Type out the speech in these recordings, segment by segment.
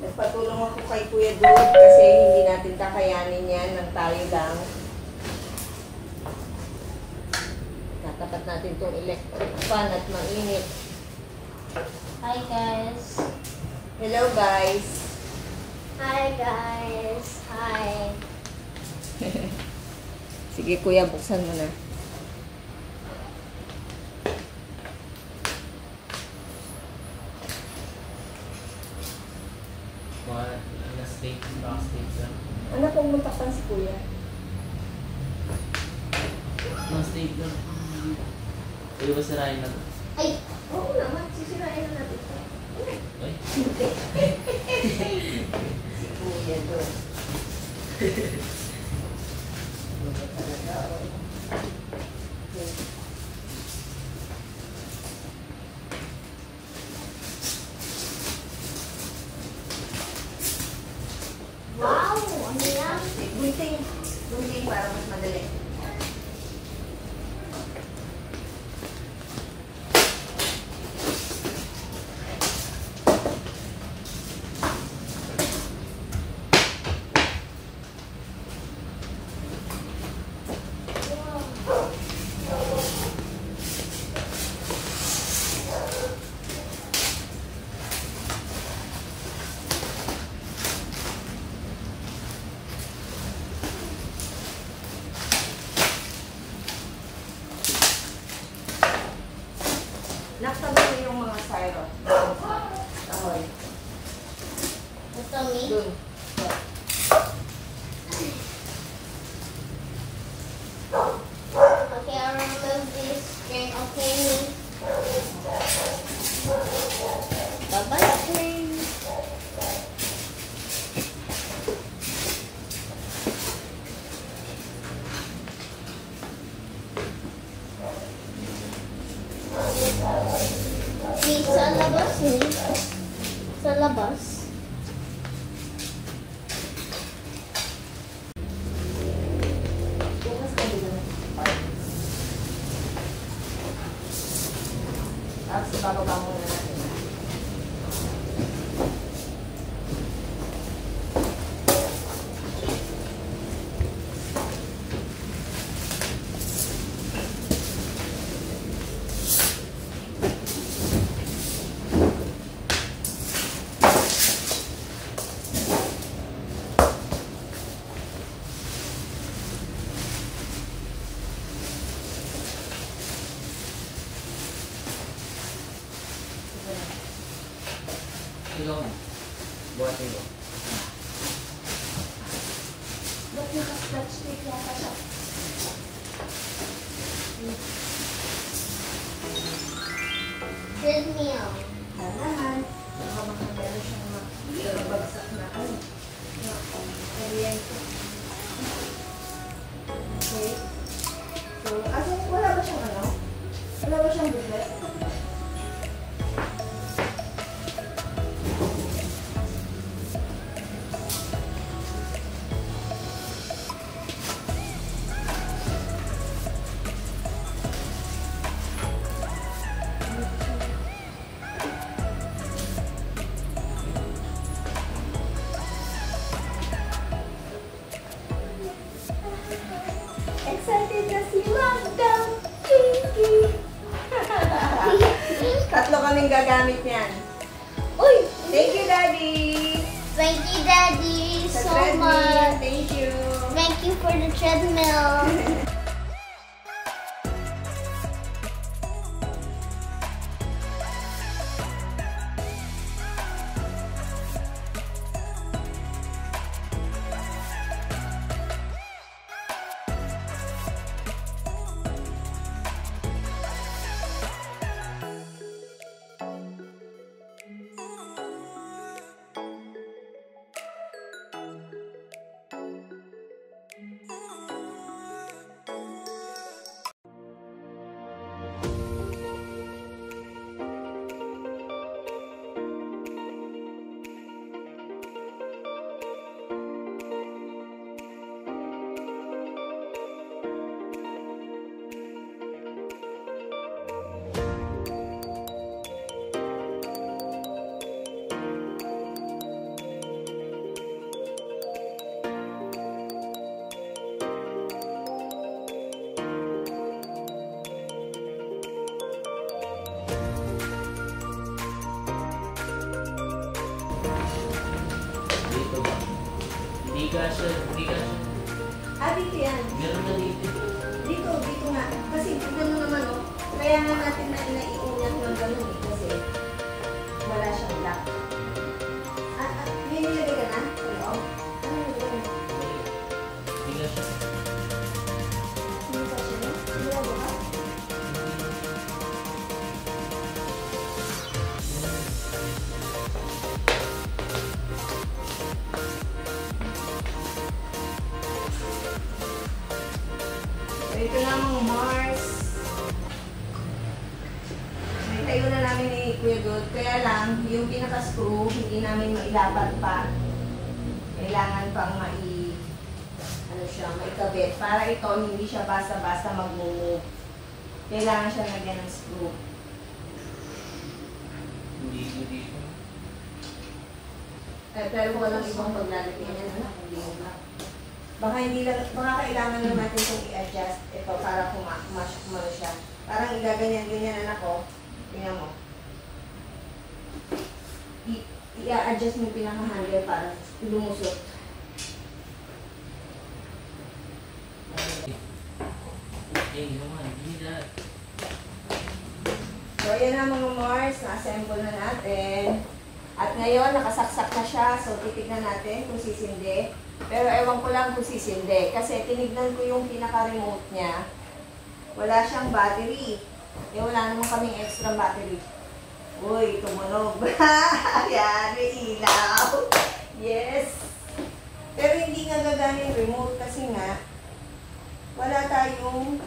Nagpatulong ako kay Kuya Dud kasi hindi natin kakayanin yan ng tayo lang. Tatapat natin itong electric fan at mainit. Hi guys. Hello guys. Hi guys. Hi. Sige Kuya, buksan mo na. Ano pong muntakan si Kuya? State lang. Pwede ba sirain na? Ay! Oo naman, sisirain na natin. Ay? Hindi. Si Kuya doon. Wow! Ano yan? Gunting. Gunting para mas madali. Naktabi mo yung mga syrup. Ahoy. Ito me? Doon. Okay, I'll remove this string. Okay, me? Bye-bye, string. Please, sa labas, me. Sa labas. Bukas ka din. Tapos bababa muna natin. Ikaw mo. Buhatin mo. Ba't naka-scotch tape yata siya? Treadmill. Kailangan. Baka meron siyang bagsak na ano. Kuryente. Okay. So, wala ba siyang ano? Wala ba siyang biglet? Excited na si Magda! Chinky! Tatlo kaming gagamit niyan. Uy! Thank you, Daddy! Thank you, Daddy, Sa so treadmill. much. Thank you! Thank you for the treadmill. ka siya. Hindi ka siya. Ah, dito yan. Meron na dito. Dito nga. Kasi gano'n naman, oh. Kaya nga natin na naiingat ng gano'n eh. Kasi wala siyang lock. May nilagay ka na? Sa loob? Ano nilagay na? Hindi ka siya. Hindi pa siya, no? Sigurado ka? So, ito na mga Mars. Tayo na namin ni Kuya God. Kaya lang, yung pinaka-screw, hindi namin mailapat pa. Kailangan pang maikabit. Para ito, hindi siya basta-basta mag-move. Kailangan siya lagyan ng screw. Hindi ko dito. Pero walang ibang paglalagyan yan, anak. Hindi mo na. Baka kailangan na natin itong i-adjust ito para kumano siya. Parang igaganyan-ganyan, anak ko. Tingnan mo. I-adjust mo yung pinaka-handle para lumusot. Hey, naman. Hindi na. So, ayan na mga Mars. Na-assemble na natin. At ngayon, nakasaksak na siya. So, titignan natin kung sisindi. Pero ewan ko lang kung sisindi. Kasi tinignan ko yung pinaka-remote niya. Wala siyang battery. Wala naman kaming extra battery. Uy, tumunog. Ayan, may ilaw. Yes. Pero hindi nga gagana yung remote kasi nga, wala tayong,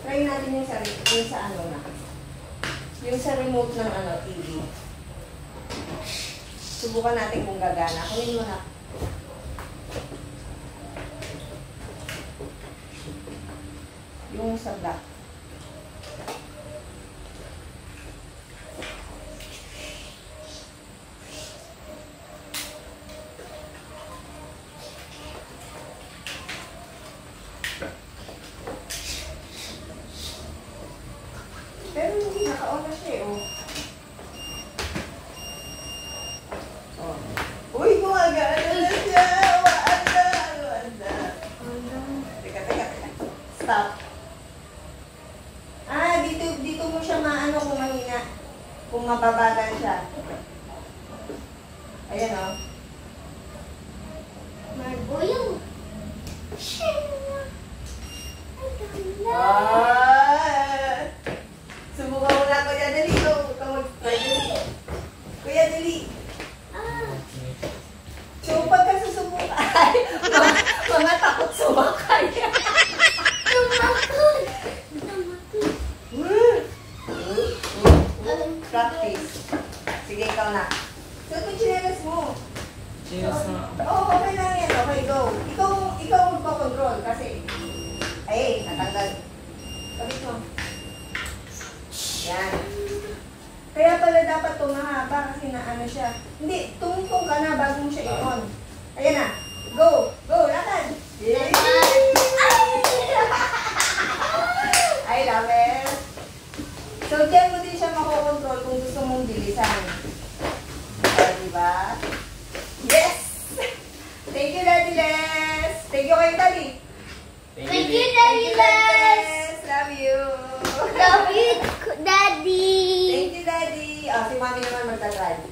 try natin yung sa ano na. Yung sa remote ng TV. Subukan natin kung gagana. Kunin mo na. Yung sa black. Pero hindi naka-on na siya, oh. Oh. Uy, gumagana na siya! Wanda! Teka. Stop. Dito mo siya maano kung mahina. Kung mababagal siya. Ayan, oh. Marboyong. Subukan mo na, Kuya Dali. Kuya Dali. So, pagka susubukan, mga takot sumakay. Practice. Sige, ikaw na. So, ito chinelas mo. Cheers na. Okay lang yan. Okay, go. Ikaw magpakontrol kasi, natanggal. Kabit mo. Yan. Kaya pala dapat tumahaba kasi na ano siya. Hindi, tumutong ka na bago mo siya i-on. Ayan na. Go! Go! Lakad! Yay! I love it! So, dyan mo din siya makokontrol kung gusto mong bilisan. Diba? Yes! Thank you, Daddy Les! Thank you kay Daddy! Thank you, Daddy Les! Love you! Love you, Daddy! Thank you, Daddy! Oh, si Mami naman magtatry.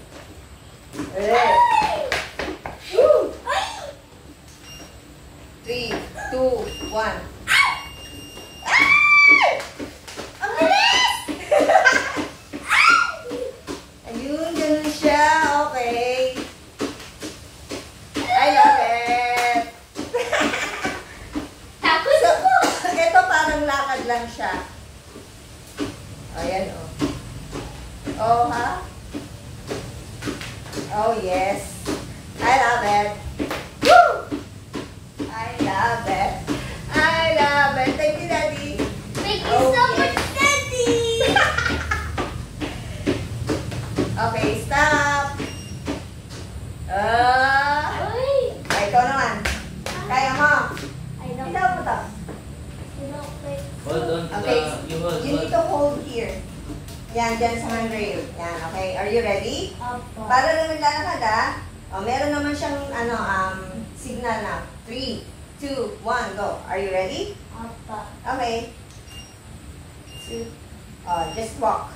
Woo! 3, 2, 1. Ang bilis! Ayun, ganun siya. Okay. I love it. Takot ako! Ito parang lakad lang siya. Ayan, oh. Oh, ha? Oh, yes. I love it. Woo! I love it. I love it. Thank you, Daddy. Thank you so much, Daddy! Okay, stop. Uy! Ikaw naman. Kaya mo. I don't Ikaw mo to. like... Hold on to Okay. you hold. You need to hold here. Yan, dyan sa handrail. Yan, okay. Are you ready? Opo. Para na naglalakad, ah. Oh, meron naman siyang, signal na. 3, 2, 1, go. Are you ready? Apa. Okay. Just walk.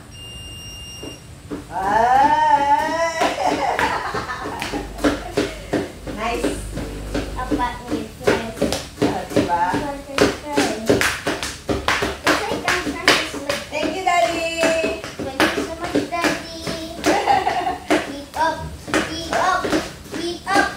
Nice. Apa ni friends. Diba? It's like I'm trying to sleep. Thank you, Daddy. Thank you so much, Daddy. Keep up. Keep up. Keep up.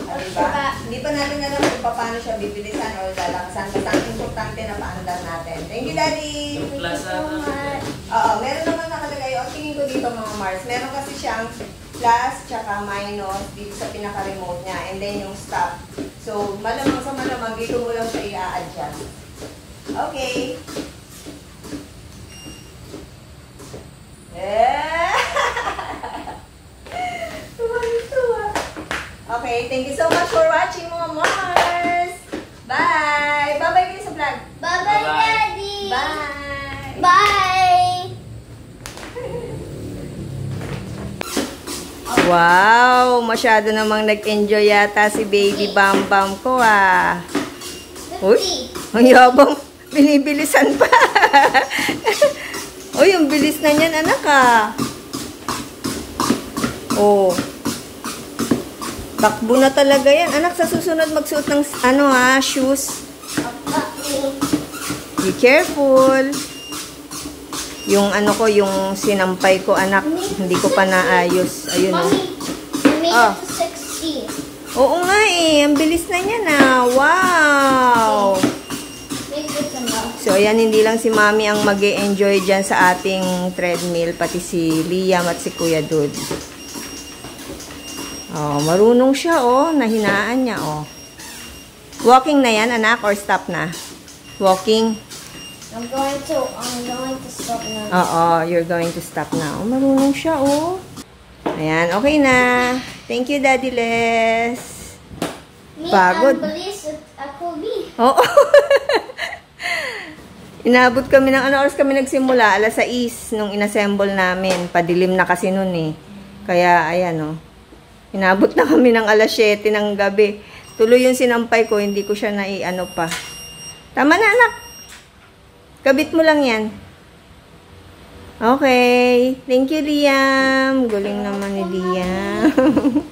Diba? Hindi pa natin alam kung paano siya bibilisan o lalakasan. Basta ang importante na paandar natin. Thank you, Daddy. Yung Thank you plaza so much. Oo, meron naman nakalagay. O, tingin ko dito mga Mars. Meron kasi siyang plus tsaka minus dito sa pinaka-remote niya. And then yung stop. So, malamang sa malamang, dito mo lang siya i-a-adjust. Okay. Tuwa-tuwa. Okay, thank you so much for watching mga Mars. Bye! Bye-bye kayo sa vlog. Bye-bye, Bye-bye. Daddy. Bye! Bye. Wow! Masyado namang nag-enjoy yata si Baby Bam Bam ko ah. Uy! 50. Ang yabang! Binibilisan pa! Uy, ang bilis na niyan anak ah. Oh. Takbo na talaga yan. Anak, sa susunod magsuot ng shoes. Apa ni. Be careful. Yung yung sinampay ko, anak, hindi ko pa naayos. Ayun oh. Mommy, I made Ah. it to 60. Oo nga eh. Ang bilis na niya na. Wow! Make it enough. So, ayan, hindi lang si Mami ang mag-e-enjoy dyan sa ating treadmill, pati si Liam at si Kuya Dud. Oh, marunong siya, oh. Nahinaan niya, oh. Walking na yan, anak, or stop na? Walking? I'm going to stop now. Oo, you're going to stop na. Oh, marunong siya, oh. Ayan, okay na. Thank you, Daddy Les. Me, Pagod. I'm Bliss at Akobi. Oo. Inabot kami ng oras kami nagsimula? Alas 6 nung inassemble namin. Padilim na kasi nun eh. Kaya, ayan oh. Inabot na kami ng alas 7 ng gabi. Tuloy yung sinampay ko, hindi ko siya pa. Tama na anak. Kabit mo lang yan. Okay. Thank you, Liam. Galing naman ni Liam.